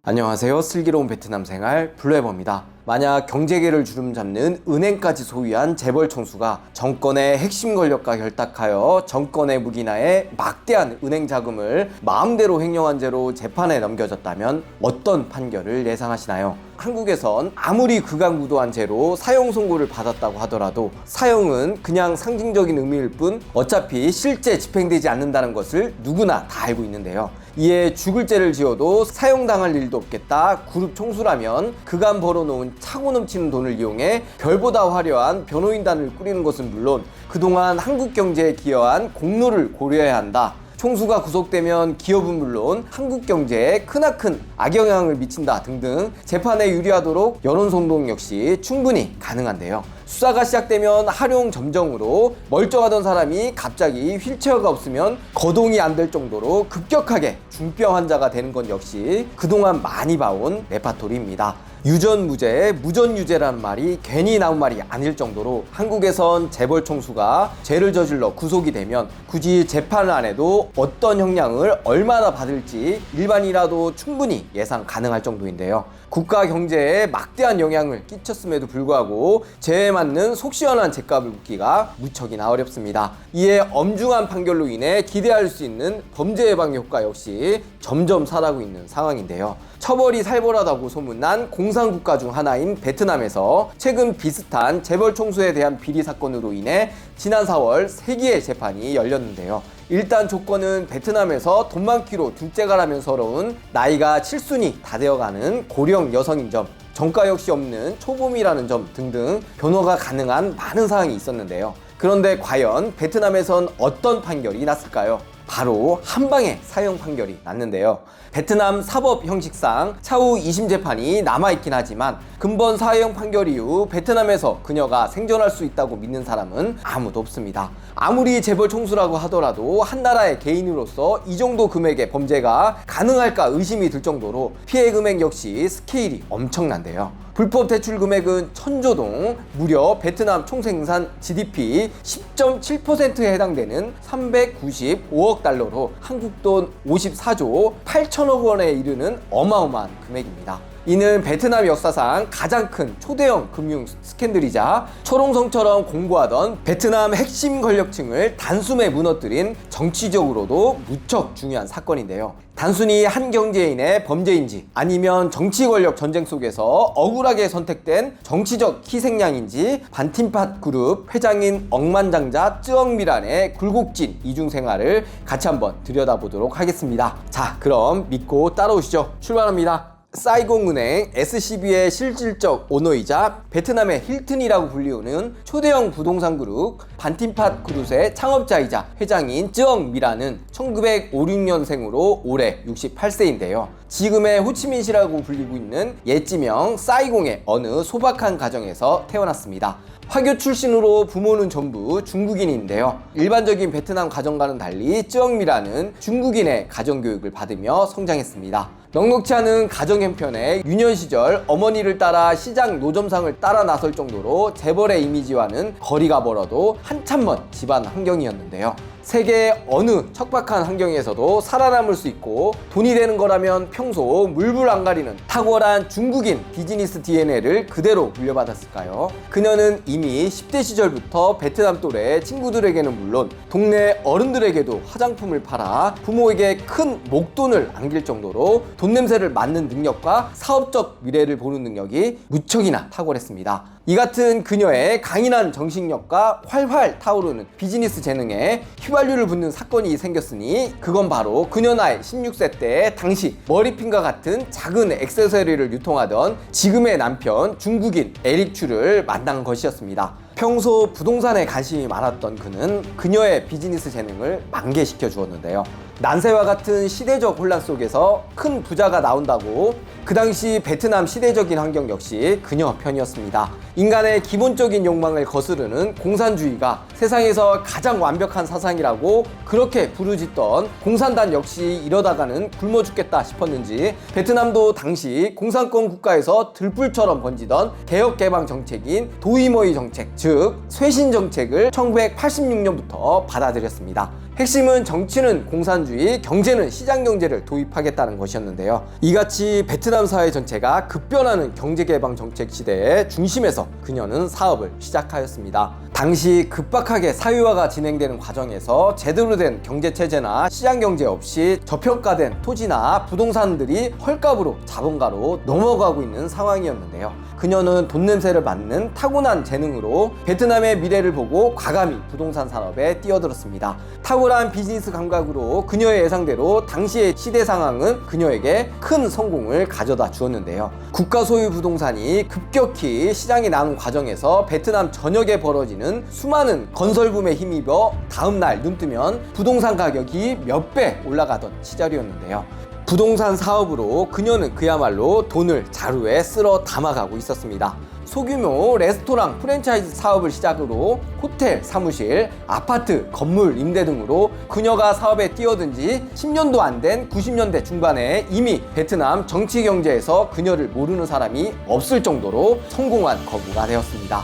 안녕하세요. 슬기로운 베트남 생활 블루에버입니다. 만약 경제계를 주름잡는 은행까지 소유한 재벌 총수가 정권의 핵심 권력과 결탁하여 정권의 묵인하에 막대한 은행 자금을 마음대로 횡령한 죄로 재판에 넘겨졌다면 어떤 판결을 예상하시나요? 한국에선 아무리 극악무도한 죄로 사형 선고를 받았다고 하더라도 사형은 그냥 상징적인 의미일 뿐 어차피 실제 집행되지 않는다는 것을 누구나 다 알고 있는데요. 이에 죽을 죄를 지어도 사형당할 일도 없겠다. 그룹 총수라면 그간 벌어놓은 차고 넘치는 돈을 이용해 별보다 화려한 변호인단을 꾸리는 것은 물론 그동안 한국 경제에 기여한 공로를 고려해야 한다. 총수가 구속되면 기업은 물론 한국 경제에 크나큰 악영향을 미친다 등등 재판에 유리하도록 여론 선동 역시 충분히 가능한데요. 수사가 시작되면 하룡 점정으로 멀쩡하던 사람이 갑자기 휠체어가 없으면 거동이 안 될 정도로 급격하게 중병 환자가 되는 건 역시 그동안 많이 봐온 레파토리입니다. 유전무죄, 무전유죄라는 말이 괜히 나온 말이 아닐 정도로 한국에선 재벌 총수가 죄를 저질러 구속이 되면 굳이 재판을 안 해도 어떤 형량을 얼마나 받을지 일반이라도 충분히 예상 가능할 정도인데요. 국가 경제에 막대한 영향을 끼쳤음에도 불구하고 죄에 맞는 속 시원한 죄값을 묻기가 무척이나 어렵습니다. 이에 엄중한 판결로 인해 기대할 수 있는 범죄 예방 효과 역시 점점 사라지고 있는 상황인데요. 처벌이 살벌하다고 소문난 공산국가 중 하나인 베트남에서 최근 비슷한 재벌 총수에 대한 비리 사건으로 인해 지난 4월 3개의 재판이 열렸는데요. 일단 조건은 베트남에서 돈 많기로 둘째가라면 서러운 나이가 7순이 다 되어가는 고령 여성인 점, 정가 역시 없는 초범이라는 점 등등 변호가 가능한 많은 사항이 있었는데요. 그런데 과연 베트남에선 어떤 판결이 났을까요? 바로 한방에 사형 판결이 났는데요. 베트남 사법 형식상 차후 2심 재판이 남아있긴 하지만 근본 사형 판결 이후 베트남에서 그녀가 생존할 수 있다고 믿는 사람은 아무도 없습니다. 아무리 재벌 총수라고 하더라도 한 나라의 개인으로서 이 정도 금액의 범죄가 가능할까 의심이 들 정도로 피해 금액 역시 스케일이 엄청난데요. 불법 대출 금액은 1000조동, 무려 베트남 총생산 GDP 10.7%에 해당되는 395억 달러로 한국 돈 54조 8천억 원에 이르는 어마어마한 금액입니다. 이는 베트남 역사상 가장 큰 초대형 금융 스캔들이자 초롱성처럼 공고하던 베트남 핵심 권력층을 단숨에 무너뜨린 정치적으로도 무척 중요한 사건인데요. 단순히 한 경제인의 범죄인지 아니면 정치 권력 전쟁 속에서 억울하게 선택된 정치적 희생양인지 반팀팟 그룹 회장인 억만장자 쯔엉미란의 굴곡진 이중 생활을 같이 한번 들여다보도록 하겠습니다. 자, 그럼 믿고 따라오시죠. 출발합니다. 사이공은행 SCB의 실질적 오너이자 베트남의 힐튼이라고 불리우는 초대형 부동산 그룹 반팀팟 그룹의 창업자이자 회장인 쯔엉미란은 1956년생으로 올해 68세인데요. 지금의 호치민시라고 불리고 있는 옛지명 사이공의 어느 소박한 가정에서 태어났습니다. 화교 출신으로 부모는 전부 중국인인데요. 일반적인 베트남 가정과는 달리 쯔엉미란은 중국인의 가정교육을 받으며 성장했습니다. 넉넉지 않은 가정 형편에 유년 시절 어머니를 따라 시장 노점상을 따라 나설 정도로 재벌의 이미지와는 거리가 멀어도 한참 먼 집안 환경이었는데요. 세계 어느 척박한 환경에서도 살아남을 수 있고 돈이 되는 거라면 평소 물불 안 가리는 탁월한 중국인 비즈니스 DNA를 그대로 물려받았을까요? 그녀는 이미 10대 시절부터 베트남 또래 친구들에게는 물론 동네 어른들에게도 화장품을 팔아 부모에게 큰 목돈을 안길 정도로 돈 냄새를 맡는 능력과 사업적 미래를 보는 능력이 무척이나 탁월했습니다. 이 같은 그녀의 강인한 정신력과 활활 타오르는 비즈니스 재능에 휘발유를 붓는 사건이 생겼으니 그건 바로 그녀 나이 16세 때 당시 머리핀과 같은 작은 액세서리를 유통하던 지금의 남편 중국인 에릭 추를 만난 것이었습니다. 평소 부동산에 관심이 많았던 그는 그녀의 비즈니스 재능을 만개시켜 주었는데요. 난세와 같은 시대적 혼란 속에서 큰 부자가 나온다고 그 당시 베트남 시대적인 환경 역시 그녀 편이었습니다. 인간의 기본적인 욕망을 거스르는 공산주의가 세상에서 가장 완벽한 사상이라고 그렇게 부르짖던 공산당 역시 이러다가는 굶어 죽겠다 싶었는지 베트남도 당시 공산권 국가에서 들불처럼 번지던 개혁개방 정책인 도이머이 정책, 즉 쇄신 정책을 1986년부터 받아들였습니다. 핵심은 정치는 공산주의, 경제는 시장 경제를 도입하겠다는 것이었는데요. 이같이 베트남 사회 전체가 급변하는 경제개방 정책 시대의 중심에서 그녀는 사업을 시작하였습니다. 당시 급박하게 사회화가 진행되는 과정에서 제대로 된 경제체제나 시장경제 없이 저평가된 토지나 부동산들이 헐값으로 자본가로 넘어가고 있는 상황이었는데요. 그녀는 돈 냄새를 맡는 타고난 재능으로 베트남의 미래를 보고 과감히 부동산 산업에 뛰어들었습니다. 탁월한 비즈니스 감각으로 그녀의 예상대로 당시의 시대 상황은 그녀에게 큰 성공을 가져다 주었는데요. 국가 소유 부동산이 급격히 시장에 나온 과정에서 베트남 전역에 벌어지는 수많은 건설붐에 힘입어 다음날 눈 뜨면 부동산 가격이 몇 배 올라가던 시절이었는데요. 부동산 사업으로 그녀는 그야말로 돈을 자루에 쓸어 담아가고 있었습니다. 소규모 레스토랑 프랜차이즈 사업을 시작으로 호텔, 사무실, 아파트, 건물 임대 등으로 그녀가 사업에 뛰어든 지 10년도 안 된 90년대 중반에 이미 베트남 정치 경제에서 그녀를 모르는 사람이 없을 정도로 성공한 거부가 되었습니다.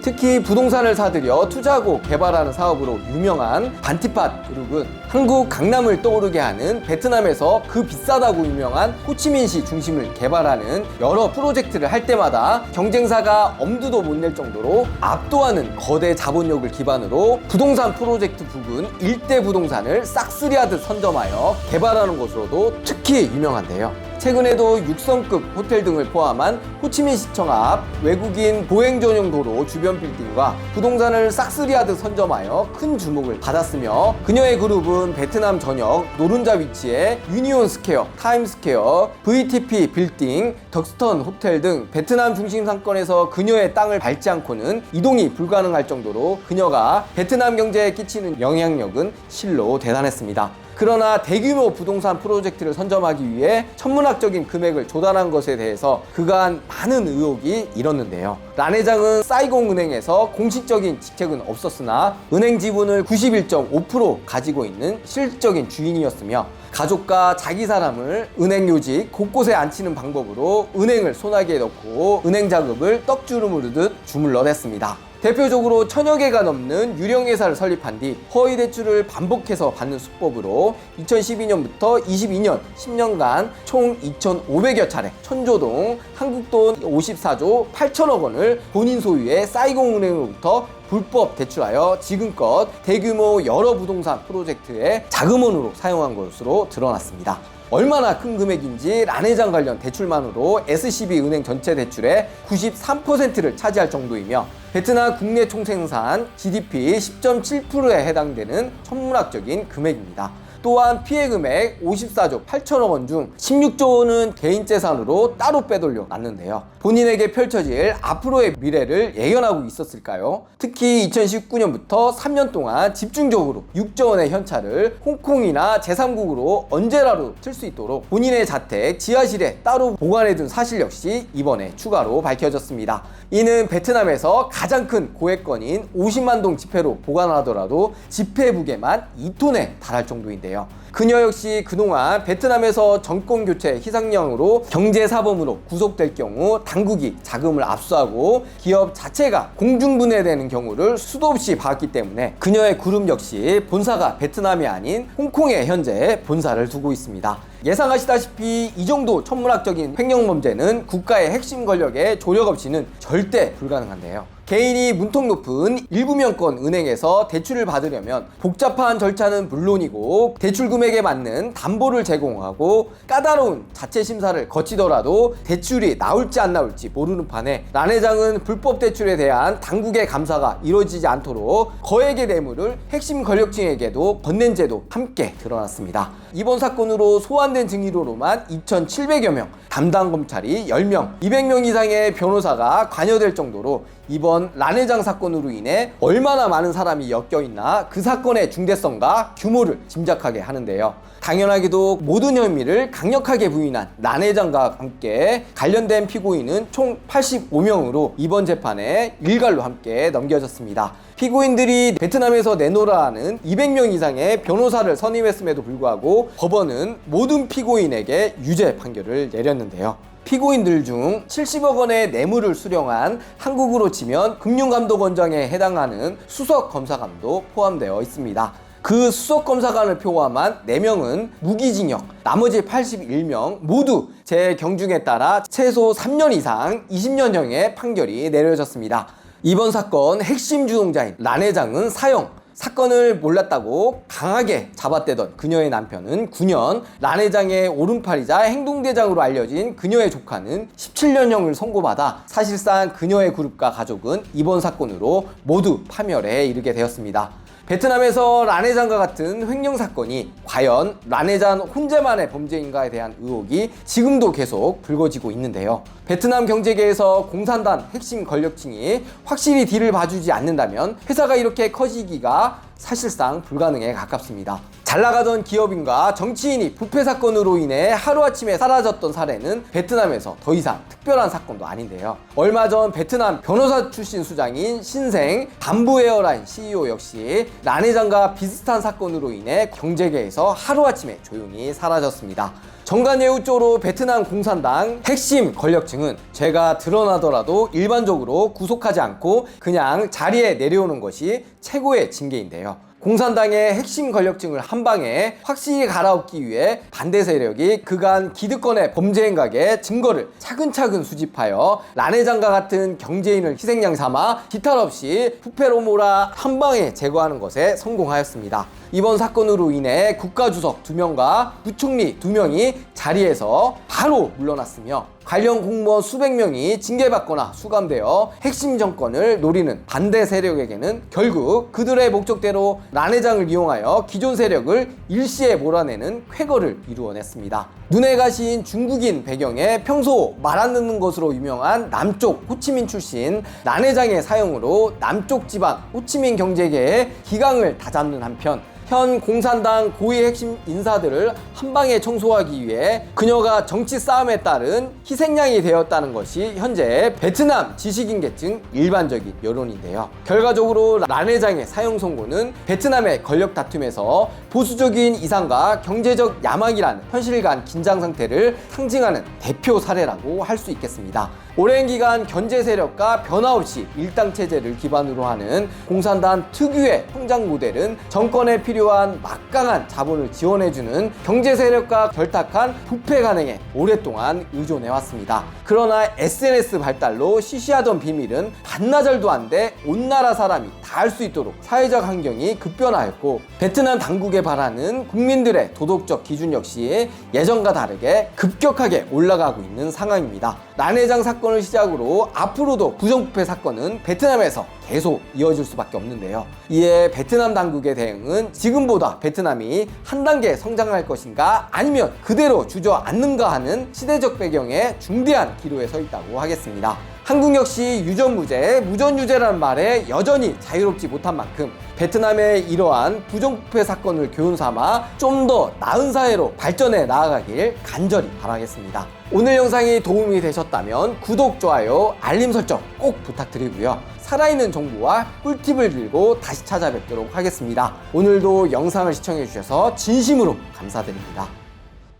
특히 부동산을 사들여 투자하고 개발하는 사업으로 유명한 반티팟 그룹은 한국 강남을 떠오르게 하는 베트남에서 그 비싸다고 유명한 호치민시 중심을 개발하는 여러 프로젝트를 할 때마다 경쟁사가 엄두도 못 낼 정도로 압도하는 거대 자본력을 기반으로 부동산 프로젝트 부근 일대 부동산을 싹쓸이하듯 선점하여 개발하는 것으로도 특히 유명한데요. 최근에도 6성급 호텔 등을 포함한 호치민시청 앞 외국인 보행 전용 도로 주변 빌딩과 부동산을 싹쓸이하듯 선점하여 큰 주목을 받았으며 그녀의 그룹은 베트남 전역 노른자 위치에 유니온 스퀘어, 타임스퀘어, VTP 빌딩, 덕스턴 호텔 등 베트남 중심 상권에서 그녀의 땅을 밟지 않고는 이동이 불가능할 정도로 그녀가 베트남 경제에 끼치는 영향력은 실로 대단했습니다. 그러나 대규모 부동산 프로젝트를 선점하기 위해 천문학적인 금액을 조달한 것에 대해서 그간 많은 의혹이 일었는데요. 란 회장은 사이공은행에서 공식적인 직책은 없었으나 은행 지분을 91.5% 가지고 있는 실질적인 주인이었으며 가족과 자기 사람을 은행 요직 곳곳에 앉히는 방법으로 은행을 소나기에 넣고 은행 자금을 떡주름으르듯 주물러댔습니다. 대표적으로 1000여 개가 넘는 유령회사를 설립한 뒤 허위 대출을 반복해서 받는 수법으로 2012년부터 22년 10년간 총 2,500여 차례 천조동 한국돈 54조 8천억 원을 본인 소유의 사이공은행으로부터 불법 대출하여 지금껏 대규모 여러 부동산 프로젝트의 자금원으로 사용한 것으로 드러났습니다. 얼마나 큰 금액인지 란 회장 관련 대출만으로 SCB 은행 전체 대출의 93%를 차지할 정도이며 베트남 국내 총생산 GDP 10.7%에 해당되는 천문학적인 금액입니다. 또한 피해 금액 54조 8천억 원 중 16조 원은 개인 재산으로 따로 빼돌려 놨는데요. 본인에게 펼쳐질 앞으로의 미래를 예견하고 있었을까요? 특히 2019년부터 3년 동안 집중적으로 6조 원의 현찰을 홍콩이나 제3국으로 언제라도 틀 수 있도록 본인의 자택 지하실에 따로 보관해둔 사실 역시 이번에 추가로 밝혀졌습니다. 이는 베트남에서 가장 큰 고액건인 50만 동 지폐로 보관하더라도 지폐 무게만 2톤에 달할 정도인데요. 그녀 역시 그동안 베트남에서 정권 교체 희생양으로 경제사범으로 구속될 경우 당국이 자금을 압수하고 기업 자체가 공중분해되는 경우를 수도 없이 봤기 때문에 그녀의 그룹 역시 본사가 베트남이 아닌 홍콩에 현재 본사를 두고 있습니다. 예상하시다시피 이 정도 천문학적인 횡령범죄는 국가의 핵심 권력의 조력 없이는 절대 불가능한데요. 개인이 문턱 높은 일부명권 은행에서 대출을 받으려면 복잡한 절차는 물론이고 대출 금액에 맞는 담보를 제공하고 까다로운 자체 심사를 거치더라도 대출이 나올지 안 나올지 모르는 판에 란 회장은 불법 대출에 대한 당국의 감사가 이루어지지 않도록 거액의 뇌물을 핵심 권력층에게도 건넨 죄도 함께 드러났습니다. 이번 사건으로 소환된 증인으로만 2,700여 명, 담당 검찰이 10명, 200명 이상의 변호사가 관여될 정도로 이번 란 회장 사건으로 인해 얼마나 많은 사람이 엮여있나 그 사건의 중대성과 규모를 짐작하게 하는데요. 당연하게도 모든 혐의를 강력하게 부인한 란 회장과 함께 관련된 피고인은 총 85명으로 이번 재판에 일괄로 함께 넘겨졌습니다. 피고인들이 베트남에서 내놓으라는 200명 이상의 변호사를 선임했음에도 불구하고 법원은 모든 피고인에게 유죄 판결을 내렸는데요. 피고인들 중 70억 원의 뇌물을 수령한 한국으로 치면 금융감독원장에 해당하는 수석검사관도 포함되어 있습니다. 그 수석검사관을 포함한 4명은 무기징역, 나머지 81명 모두 재경중에 따라 최소 3년 이상 20년형의 판결이 내려졌습니다. 이번 사건 핵심 주동자인 란 회장은 사형, 사건을 몰랐다고 강하게 잡아떼던 그녀의 남편은 9년, 란 회장의 오른팔이자 행동대장으로 알려진 그녀의 조카는 17년형을 선고받아 사실상 그녀의 그룹과 가족은 이번 사건으로 모두 파멸에 이르게 되었습니다. 베트남에서 란 회장과 같은 횡령 사건이 과연 란 회장 혼자만의 범죄인가에 대한 의혹이 지금도 계속 불거지고 있는데요. 베트남 경제계에서 공산당 핵심 권력층이 확실히 뒤를 봐주지 않는다면 회사가 이렇게 커지기가 사실상 불가능에 가깝습니다. 잘 나가던 기업인과 정치인이 부패 사건으로 인해 하루아침에 사라졌던 사례는 베트남에서 더 이상 특별한 사건도 아닌데요. 얼마 전 베트남 변호사 출신 수장인 신생 담부에어라인 CEO 역시 란 회장과 비슷한 사건으로 인해 경제계에서 하루아침에 조용히 사라졌습니다. 정관예우조로 베트남 공산당 핵심 권력층은 죄가 드러나더라도 일반적으로 구속하지 않고 그냥 자리에 내려오는 것이 최고의 징계인데요. 공산당의 핵심 권력층을 한 방에 확실히 갈아엎기 위해 반대 세력이 그간 기득권의 범죄 행각의 증거를 차근차근 수집하여 란 회장과 같은 경제인을 희생양 삼아 기탈 없이 부패로 몰아 한 방에 제거하는 것에 성공하였습니다. 이번 사건으로 인해 국가주석 2명과 부총리 2명이 자리에서 바로 물러났으며 관련 공무원 수백 명이 징계받거나 수감되어 핵심 정권을 노리는 반대 세력에게는 결국 그들의 목적대로 란 회장을 이용하여 기존 세력을 일시에 몰아내는 쾌거를 이루어냈습니다. 눈에 가신 중국인 배경에 평소 말 안 듣는 것으로 유명한 남쪽 호치민 출신 란 회장의 사형으로 남쪽 지방 호치민 경제계의 기강을 다잡는 한편 현 공산당 고위 핵심 인사들을 한 방에 청소하기 위해 그녀가 정치 싸움에 따른 희생양이 되었다는 것이 현재 베트남 지식인 계층 일반적인 여론인데요. 결과적으로 란 회장의 사형 선고는 베트남의 권력 다툼에서 보수적인 이상과 경제적 야망이라는 현실 간 긴장 상태를 상징하는 대표 사례라고 할 수 있겠습니다. 오랜 기간 견제 세력과 변화 없이 일당 체제를 기반으로 하는 공산당 특유의 성장 모델은 정권에 필요한 막강한 자본을 지원해주는 경제 세력과 결탁한 부패 간행에 오랫동안 의존해왔습니다. 그러나 SNS 발달로 시시하던 비밀은 반나절도 안 돼 온 나라 사람이 다 알 수 있도록 사회적 환경이 급변하였고 베트남 당국에 바라는 국민들의 도덕적 기준 역시 예전과 다르게 급격하게 올라가고 있는 상황입니다. 란 회장 사건을 시작으로 앞으로도 부정부패 사건은 베트남에서 계속 이어질 수밖에 없는데요. 이에 베트남 당국의 대응은 지금보다 베트남이 한 단계 성장할 것인가 아니면 그대로 주저앉는가 하는 시대적 배경에 중대한 기로에 서 있다고 하겠습니다. 한국 역시 유전무죄, 무전유죄라는 말에 여전히 자유롭지 못한 만큼 베트남의 이러한 부정부패 사건을 교훈 삼아 좀 더 나은 사회로 발전해 나아가길 간절히 바라겠습니다. 오늘 영상이 도움이 되셨다면 구독, 좋아요, 알림 설정 꼭 부탁드리고요. 살아있는 정보와 꿀팁을 들고 다시 찾아뵙도록 하겠습니다. 오늘도 영상을 시청해주셔서 진심으로 감사드립니다.